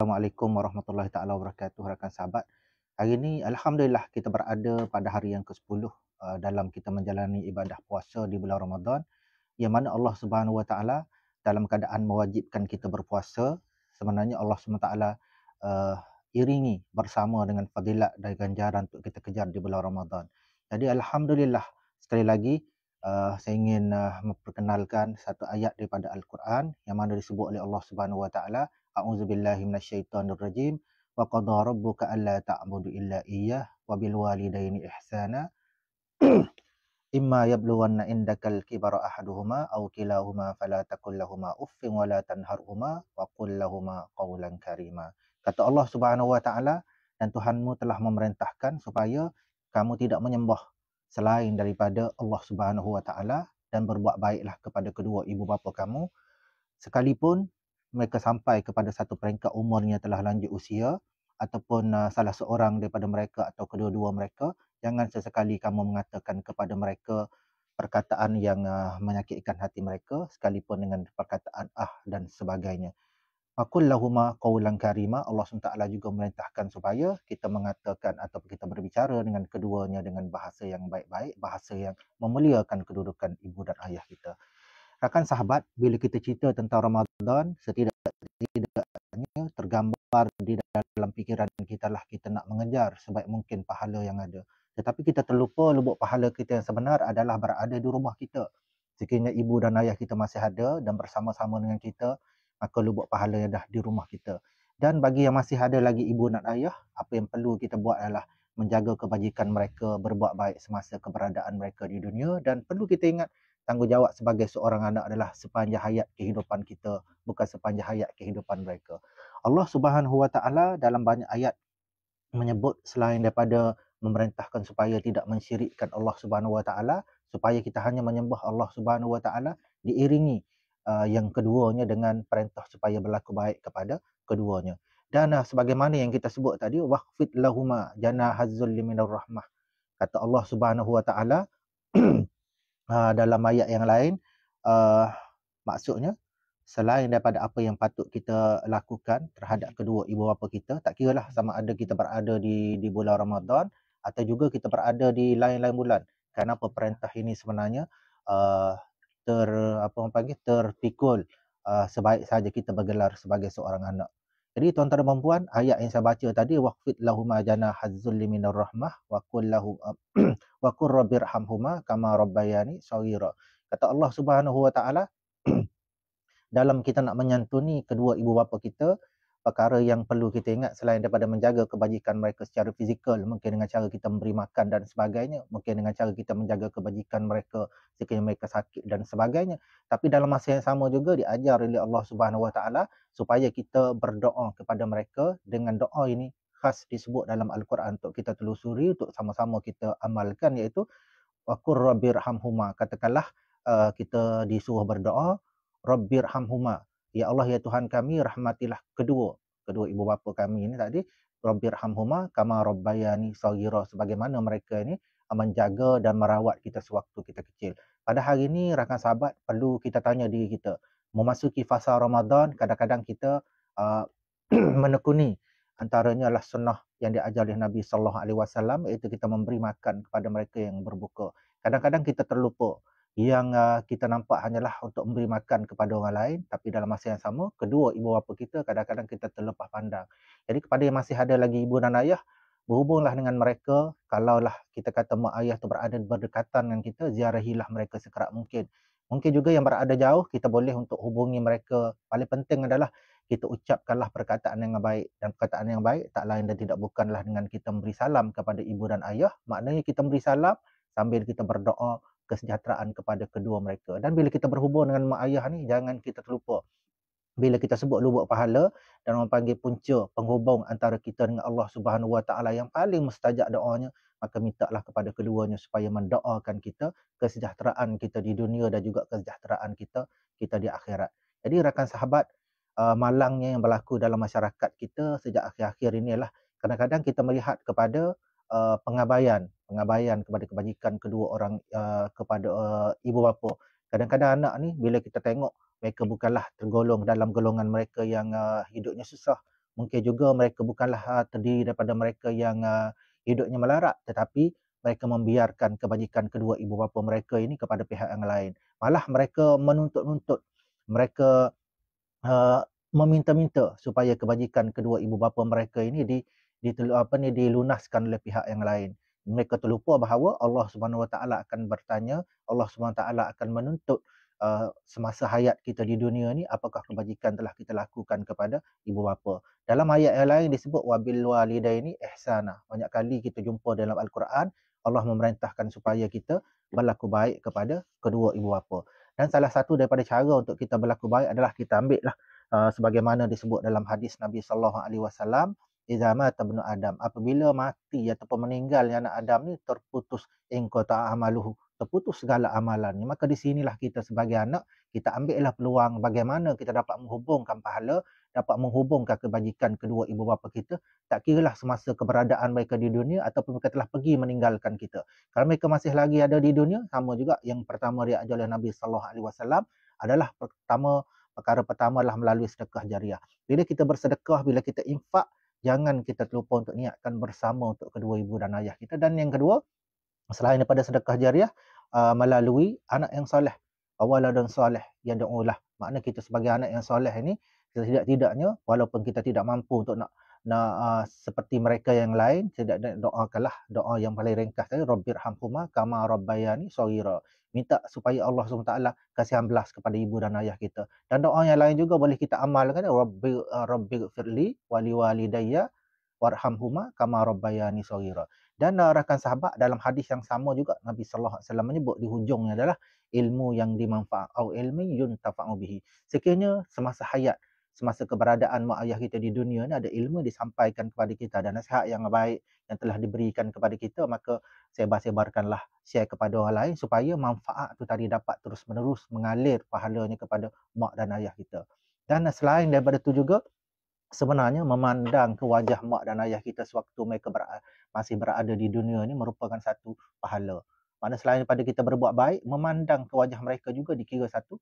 Assalamualaikum warahmatullahi taala wabarakatuh, rakan sahabat. Hari ini alhamdulillah kita berada pada hari yang ke-10 dalam kita menjalani ibadah puasa di bulan Ramadan, yang mana Allah Subhanahu Wa Taala dalam keadaan mewajibkan kita berpuasa. Sebenarnya Allah Subhanahu Wa Taala uh, iringi bersama dengan fadilat dan ganjaran untuk kita kejar di bulan Ramadan. Jadi alhamdulillah, sekali lagi saya ingin memperkenalkan satu ayat daripada Al-Quran yang mana disebut oleh Allah Subhanahu Wa Taala, A'udzubillahi minasyaitonirrajim. Wa qada rabbuka alla ta'budu illa iyyah wa bil walidaini ihsana. Imma yablughanna indakal kibara ahaduhuma aw kilahuma fala taqul lahumā uffin wa la tanharhumā wa qul lahumā qawlan karīmā. Kata Allah Subhanahu Wa Taala, dan Tuhanmu telah memerintahkan supaya kamu tidak menyembah selain daripada Allah Subhanahu Wa Taala dan berbuat baiklah kepada kedua ibu bapa kamu sekalipun mereka sampai kepada satu peringkat umurnya telah lanjut usia, ataupun salah seorang daripada mereka atau kedua-dua mereka, jangan sesekali kamu mengatakan kepada mereka perkataan yang menyakitkan hati mereka, sekalipun dengan perkataan dan sebagainya. Aqul lahuma qawlan karima. Allah SWT juga memerintahkan supaya kita mengatakan atau kita berbicara dengan keduanya dengan bahasa yang baik-baik, bahasa yang memuliakan kedudukan ibu dan ayah kita. Rakan sahabat, bila kita cerita tentang Ramadan, setidaknya tergambar di dalam fikiran kita lah kita nak mengejar sebaik mungkin pahala yang ada. Tetapi kita terlupa lubuk pahala kita yang sebenar adalah berada di rumah kita. Sekiranya ibu dan ayah kita masih ada dan bersama-sama dengan kita, maka lubuk pahala yang dah di rumah kita. Dan bagi yang masih ada lagi ibu dan ayah, apa yang perlu kita buat adalah menjaga kebajikan mereka, berbuat baik semasa keberadaan mereka di dunia, dan perlu kita ingat tanggungjawab sebagai seorang anak adalah sepanjang hayat kehidupan kita, bukan sepanjang hayat kehidupan mereka. Allah Subhanahu Wa Taala dalam banyak ayat menyebut selain daripada memerintahkan supaya tidak mensyirikkan Allah Subhanahu Wa Taala, supaya kita hanya menyembah Allah Subhanahu Wa Taala, diiringi yang keduanya dengan perintah supaya berlaku baik kepada keduanya. Dan sebagaimana yang kita sebut tadi, waqfid lahuma janahazzul minar rahmah. Kata Allah Subhanahu Wa Taala dalam ayat yang lain, maksudnya selain daripada apa yang patut kita lakukan terhadap kedua ibu bapa kita, tak kiralah sama ada kita berada di bulan Ramadan atau juga kita berada di lain-lain bulan. Kenapa perintah ini sebenarnya uh, apa orang panggil, terpikul sebaik saja kita bergelar sebagai seorang anak. Jadi tuan-tuan dan puan, ayat yang saya baca tadi, waqfid lahuma janahazzulli minar rahmah wa qul lahu wa qur rabbirhamhuma kama rabbayani shaghira. Kata Allah Subhanahu Wa Taala, dalam kita nak menyantuni kedua ibu bapa kita, perkara yang perlu kita ingat selain daripada menjaga kebajikan mereka secara fizikal, mungkin dengan cara kita memberi makan dan sebagainya, mungkin dengan cara kita menjaga kebajikan mereka sekiranya mereka sakit dan sebagainya. Tapi dalam masa yang sama juga diajar oleh Allah Subhanahu Wa Taala supaya kita berdoa kepada mereka dengan doa ini khas disebut dalam Al-Quran untuk kita telusuri, untuk sama-sama kita amalkan, iaitu waqur rabbirhamhuma. Katakanlah kita disuruh berdoa, rabbirhamhuma, ya Allah ya Tuhan kami, rahmatilah kedua ibu bapa kami ini tadi, rabbirhamhuma kama rabbayani shaghira, sebagaimana mereka ini menjaga dan merawat kita sewaktu kita kecil. Pada hari ini rakan sahabat, perlu kita tanya diri kita, memasuki fasa Ramadan, kadang-kadang kita uh, menekuni antaranya adalah sunnah yang diajar oleh Nabi sallallahu alaihi wasallam, iaitu kita memberi makan kepada mereka yang berbuka. Kadang-kadang kita terlupa yang kita nampak hanyalah untuk memberi makan kepada orang lain, tapi dalam masa yang sama kedua ibu bapa kita kadang-kadang kita terlepas pandang. Jadi kepada yang masih ada lagi ibu dan ayah, berhubunglah dengan mereka. Kalaulah kita kata mak ayah tu berada berdekatan dengan kita, ziarahilah mereka sekerap mungkin. Mungkin juga yang berada jauh, kita boleh untuk hubungi mereka. Paling penting adalah kita ucapkanlah perkataan yang baik, dan perkataan yang baik tak lain dan tidak bukanlah dengan kita memberi salam kepada ibu dan ayah. Maknanya kita memberi salam sambil kita berdoa kesejahteraan kepada kedua mereka. Dan bila kita berhubung dengan mak ayah ni, jangan kita terlupa, bila kita sebut lubuk pahala dan orang panggil punca penghubung antara kita dengan Allah Subhanahu Wa Taala yang paling mustajab doanya, maka mintalah kepada keduanya supaya mendoakan kita kesejahteraan kita di dunia dan juga kesejahteraan kita di akhirat. Jadi rakan sahabat, malangnya yang berlaku dalam masyarakat kita sejak akhir-akhir ini adalah kadang-kadang kita melihat kepada pengabaian kepada kebajikan kedua orang kepada ibu bapa. Kadang-kadang anak ni bila kita tengok mereka bukanlah tergolong dalam golongan mereka yang hidupnya susah, Mungkin juga mereka bukanlah terdiri daripada mereka yang hidupnya melarat, tetapi mereka membiarkan kebajikan kedua ibu bapa mereka ini kepada pihak yang lain. Malah mereka menuntut-nuntut, mereka meminta-minta supaya kebajikan kedua ibu bapa mereka ini dilunaskan oleh pihak yang lain. Mereka terlupa bahawa Allah Subhanahu Wa Taala akan bertanya, Allah Subhanahu Wa Taala akan menuntut semasa hayat kita di dunia ni apakah kebajikan telah kita lakukan kepada ibu bapa. Dalam ayat yang lain disebut wabil walidaini ihsana. Banyak kali kita jumpa dalam Al-Quran Allah memerintahkan supaya kita berlaku baik kepada kedua ibu bapa. Dan salah satu daripada cara untuk kita berlaku baik adalah kita ambil lah sebagaimana disebut dalam hadis Nabi sallallahu alaihi wasallam, idza mata ibnu Adam, apabila mati ataupun meninggalnya anak Adam ni terputus inqata amaluhu, terputus segala amalan. Maka di sinilah kita sebagai anak, kita ambillah peluang bagaimana kita dapat menghubungkan pahala, dapat menghubungkan kebajikan kedua ibu bapa kita, tak kiralah semasa keberadaan mereka di dunia ataupun mereka telah pergi meninggalkan kita. Kalau mereka masih lagi ada di dunia, sama juga yang pertama diajar oleh Nabi sallallahu alaihi wasallam adalah perkara pertama adalah melalui sedekah jariah. Bila kita bersedekah, bila kita infak, jangan kita terlupa untuk niatkan bersama untuk kedua ibu dan ayah kita. Dan yang kedua, selain daripada sedekah jariah, melalui anak yang soleh, waladun soleh yang do'ulah. Makna kita sebagai anak yang soleh ini, tidak-tidaknya walaupun kita tidak mampu untuk nak seperti mereka yang lain, tidak doakanlah doa yang paling ringkas tadi, Rabbirhamhuma kama rabbayani shaghira. Minta supaya Allah SWT kasihan belas kepada ibu dan ayah kita. Dan doa yang lain juga boleh kita amalkan, Rabbighfirli wali walidayya warhamhuma kama rabbayani shaghira. Dan rakan sahabat, dalam hadis yang sama juga Nabi sallallahu alaihi wasallam menyebut di hujungnya adalah ilmu yang dimanfaat atau ilmi yuntafa'u bihi. Sekiranya semasa hayat, semasa keberadaan mak ayah kita di dunia ni ada ilmu disampaikan kepada kita dan nasihat yang baik yang telah diberikan kepada kita, maka sebar-sebarkanlah, share kepada orang lain supaya manfaat tu tadi dapat terus menerus mengalir pahalanya kepada mak dan ayah kita. Dan selain daripada tu juga, sebenarnya memandang ke wajah mak dan ayah kita sewaktu mereka masih berada di dunia ni merupakan satu pahala. Maknanya selain daripada kita berbuat baik, memandang ke wajah mereka juga dikira satu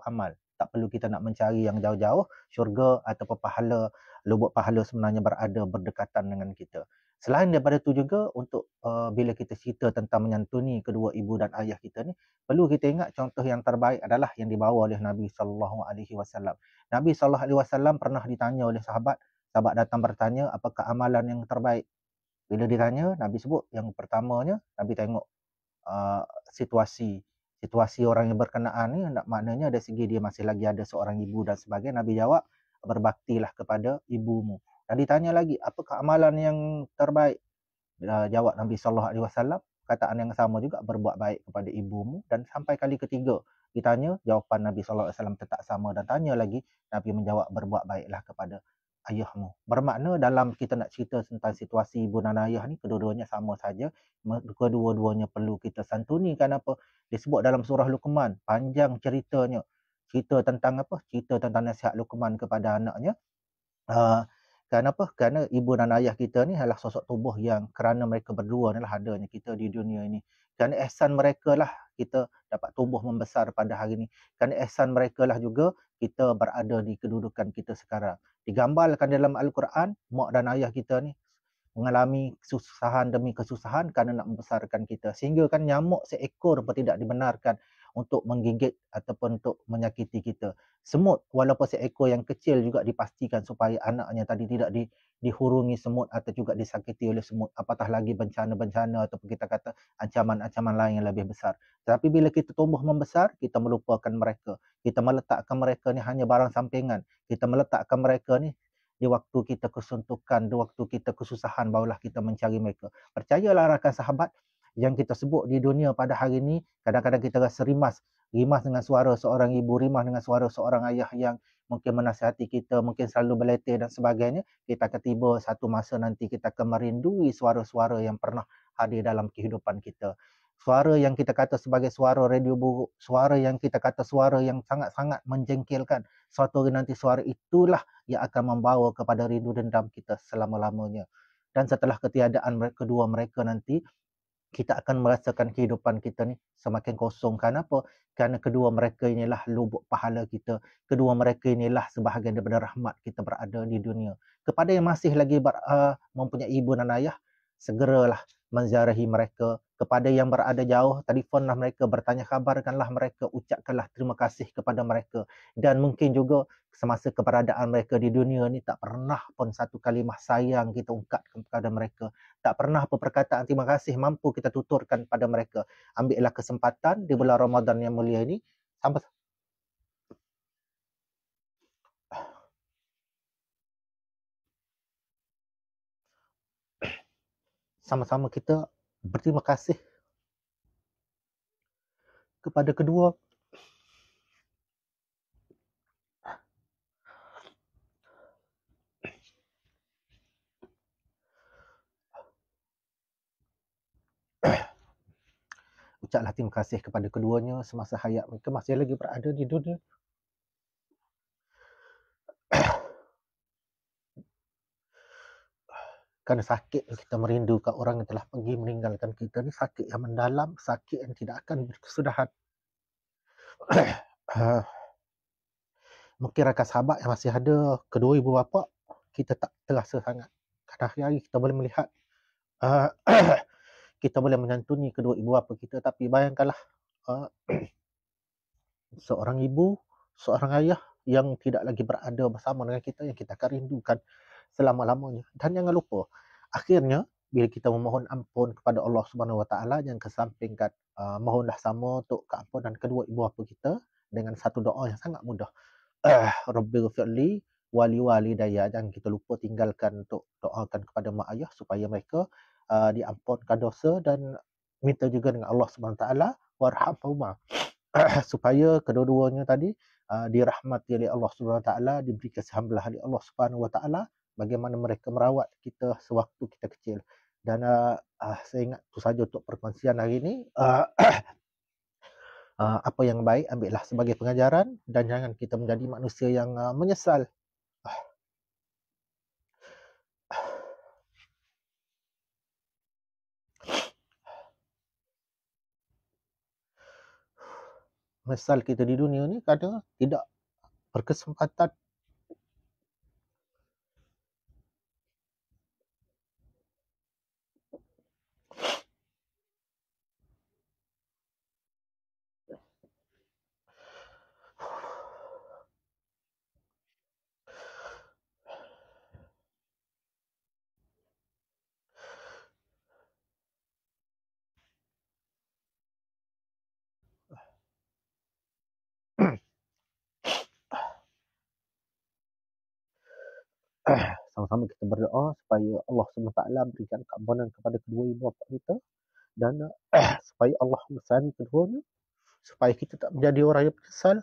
amal. Tak perlu kita nak mencari yang jauh-jauh, syurga ataupun pahala, lubuk pahala sebenarnya berada berdekatan dengan kita. Selain daripada itu juga, untuk bila kita cerita tentang menyantuni kedua ibu dan ayah kita ni, perlu kita ingat contoh yang terbaik adalah yang dibawa oleh Nabi sallallahu alaihi wasallam. Nabi SAW pernah ditanya oleh sahabat datang bertanya, apakah amalan yang terbaik? Bila ditanya, Nabi sebut yang pertamanya, Nabi tengok situasi orang yang berkenaan ni, maknanya dari segi dia masih lagi ada seorang ibu dan sebagainya. Nabi jawab, berbaktilah kepada ibumu. Dan ditanya lagi, apakah amalan yang terbaik? Jawab Nabi SAW, kataan yang sama juga, berbuat baik kepada ibumu. Dan sampai kali ketiga ditanya, jawapan Nabi SAW tetap sama, dan tanya lagi, Nabi menjawab, berbuat baiklah kepada ayahmu. Bermakna dalam kita nak cerita tentang situasi ibu dan ayah ni, kedua-duanya sama saja, kedua-duanya perlu kita santuni. Kenapa? Disebut dalam surah Luqman, panjang ceritanya, cerita tentang apa? Cerita tentang nasihat Luqman kepada anaknya. Kenapa? Kerana ibu dan ayah kita ni adalah sosok tubuh yang kerana mereka berdua ni lah adanya kita di dunia ini. Kerana ihsan mereka lah kita dapat tumbuh membesar pada hari ini. Kerana ihsan mereka lah juga kita berada di kedudukan kita sekarang. Digambarkan dalam Al-Quran, mak dan ayah kita ni mengalami kesusahan demi kesusahan kerana nak membesarkan kita. Sehingga kan nyamuk seekor pun tidak dibenarkan untuk menggigit ataupun untuk menyakiti kita. Semut walaupun seekor yang kecil juga dipastikan supaya anaknya tadi tidak dihurungi semut atau juga disakiti oleh semut. Apatah lagi bencana-bencana ataupun kita kata ancaman-ancaman lain yang lebih besar. Tetapi bila kita tumbuh membesar, kita melupakan mereka. Kita meletakkan mereka ni hanya barang sampingan. Kita meletakkan mereka ni di waktu kita kesuntukan, di waktu kita kesusahan, barulah kita mencari mereka. Percayalah rakan sahabat, yang kita sebut di dunia pada hari ini, kadang-kadang kita rasa rimas dengan suara seorang ibu, rimas dengan suara seorang ayah yang mungkin menasihati kita, mungkin selalu beletih dan sebagainya. Kita akan tiba satu masa nanti kita akan merindui suara-suara yang pernah hadir dalam kehidupan kita. Suara yang kita kata sebagai suara radio buruk, suara yang kita kata suara yang sangat-sangat menjengkelkan. Suatu hari nanti suara itulah yang akan membawa kepada rindu dendam kita selama-lamanya. Dan setelah ketiadaan kedua mereka nanti, kita akan merasakan kehidupan kita ni semakin kosong. Kenapa? Kerana kedua mereka inilah lubuk pahala kita. Kedua mereka inilah sebahagian daripada rahmat kita berada di dunia. Kepada yang masih lagi mempunyai ibu dan ayah, segeralah menziarahi mereka. Kepada yang berada jauh, telefonlah mereka, bertanya kabarkanlah mereka, ucapkanlah terima kasih kepada mereka. Dan mungkin juga semasa keberadaan mereka di dunia ni tak pernah pun satu kalimah sayang kita ungkapkan kepada mereka. Tak pernah apa perkataan terima kasih mampu kita tuturkan pada mereka. Ambillah kesempatan di bulan Ramadan yang mulia ini, sama-sama kita berterima kasih kepada kedua ucaplah terima kasih kepada keduanya semasa hayat mereka masih lagi berada di dunia. Kerana sakit kita merindukan orang yang telah pergi meninggalkan kita ni, sakit yang mendalam, sakit yang tidak akan berkesudahan. Mungkin rakan sahabat yang masih ada kedua ibu bapa, kita tak terasa sangat. Kadang hari kita boleh melihat kita boleh menyantuni kedua ibu bapa kita, tapi bayangkanlah seorang ibu, seorang ayah yang tidak lagi berada bersama dengan kita, yang kita akan rindukan selama-lamanya. Dan jangan lupa, akhirnya bila kita memohon ampun kepada Allah Subhanahu Wa Taala, jangan kesampingkan mohonlah sama untuk keampunan kedua ibu bapa kita dengan satu doa yang sangat mudah. Rabbighfirli wali walidayya. Jangan kita lupa tinggalkan untuk doakan kepada mak ayah supaya mereka diampunkan dosa, dan minta juga dengan Allah Subhanahu Wa Taala warhamhuma supaya kedua-duanya tadi dirahmati oleh Allah Subhanahu Wa Taala, diberi kasihan belah oleh Allah Subhanahu Wa Taala, bagaimana mereka merawat kita sewaktu kita kecil. Dan saya ingat itu saja untuk perkongsian hari ini. Apa yang baik ambillah sebagai pengajaran, dan jangan kita menjadi manusia yang menyesal. Menyesal kita di dunia ni kerana tidak berkesempatan sama-sama kita berdoa supaya Allah SWT berikan keampunan kepada kedua ibu bapa kita, dan supaya Allah bersani keduanya, supaya kita tak menjadi orang yang menyesal.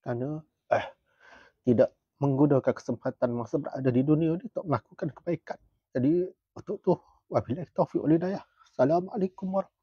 Kerana tidak menggunakan kesempatan masa berada di dunia ini untuk melakukan kebaikan. Jadi untuk tu wabillahi taufiq wal hidayah. Assalamualaikum warahmatullahi